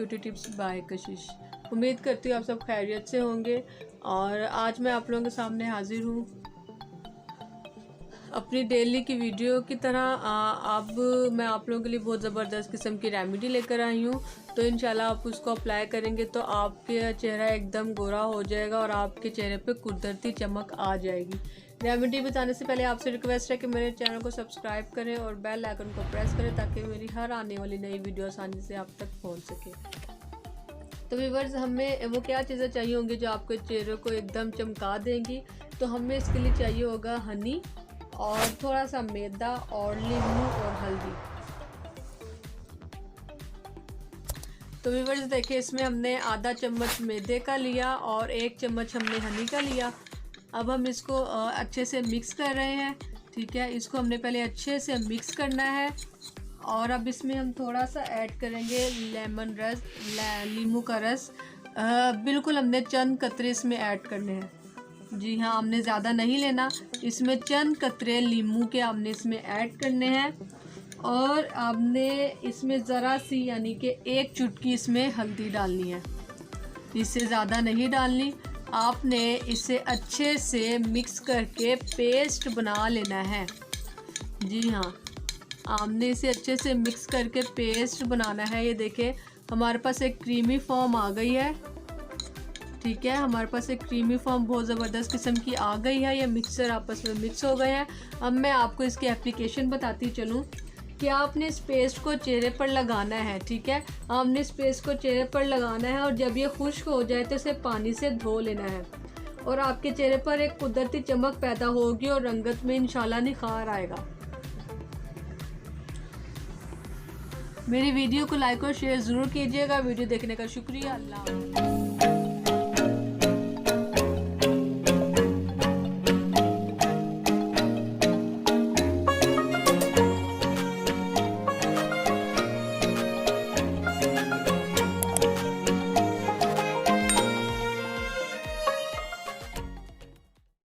Beauty tips by कशिश। उम्मीद करती हूँ आप सब खैरियत से होंगे और आज मैं आप लोगों के सामने हाजिर हूँ अपनी डेली की वीडियो की तरह। अब मैं आप लोगों के लिए बहुत ज़बरदस्त किस्म की रेमेडी लेकर आई हूँ। तो इंशाल्लाह आप उसको अप्लाई करेंगे तो आपके चेहरा एकदम गोरा हो जाएगा और आपके चेहरे पे कुदरती चमक आ जाएगी। रेमेडी बताने से पहले आपसे रिक्वेस्ट है कि मेरे चैनल को सब्सक्राइब करें और बेल आइकन को प्रेस करें ताकि मेरी हर आने वाली नई वीडियो आसानी से आप तक पहुँच सके। तो व्यूअर्स, हमें वो क्या चीज़ें चाहिए होंगी जो आपके चेहरे को एकदम चमका देंगी। तो हमें इसके लिए चाहिए होगा हनी और थोड़ा सा मैदा और नींबू और हल्दी। तो व्यूअर्स देखिए, इसमें हमने आधा चम्मच मैदे का लिया और 1 चम्मच हमने हनी का लिया। अब हम इसको अच्छे से मिक्स कर रहे हैं। ठीक है, इसको हमने पहले अच्छे से मिक्स करना है और अब इसमें हम थोड़ा सा ऐड करेंगे लेमन रस, नींबू का रस। बिल्कुल हमने चंद कतरे इसमें ऐड करने हैं। जी हाँ, हमने ज़्यादा नहीं लेना, इसमें चंद कतरे नींबू के हमने इसमें ऐड करने हैं और आपने इसमें ज़रा सी यानी कि 1 चुटकी इसमें हल्दी डालनी है। इससे ज़्यादा नहीं डालनी। आपने इसे अच्छे से मिक्स करके पेस्ट बना लेना है। जी हाँ, आपने इसे अच्छे से मिक्स करके पेस्ट बनाना है। ये देखें, हमारे पास एक क्रीमी फॉर्म आ गई है। ठीक है, हमारे पास एक क्रीमी फॉर्म बहुत ज़बरदस्त किस्म की आ गई है। ये मिक्सर आपस में मिक्स हो गए हैं। अब मैं आपको इसकी एप्लीकेशन बताती चलूँ कि आपने इस पेस्ट को चेहरे पर लगाना है। ठीक है, आपने इस पेस्ट को चेहरे पर लगाना है और जब ये खुश्क हो जाए तो इसे पानी से धो लेना है और आपके चेहरे पर एक कुदरती चमक पैदा होगी और रंगत में इंशाल्लाह निखार आएगा। मेरी वीडियो को लाइक और शेयर ज़रूर कीजिएगा। वीडियो देखने का शुक्रिया। अल्लाह।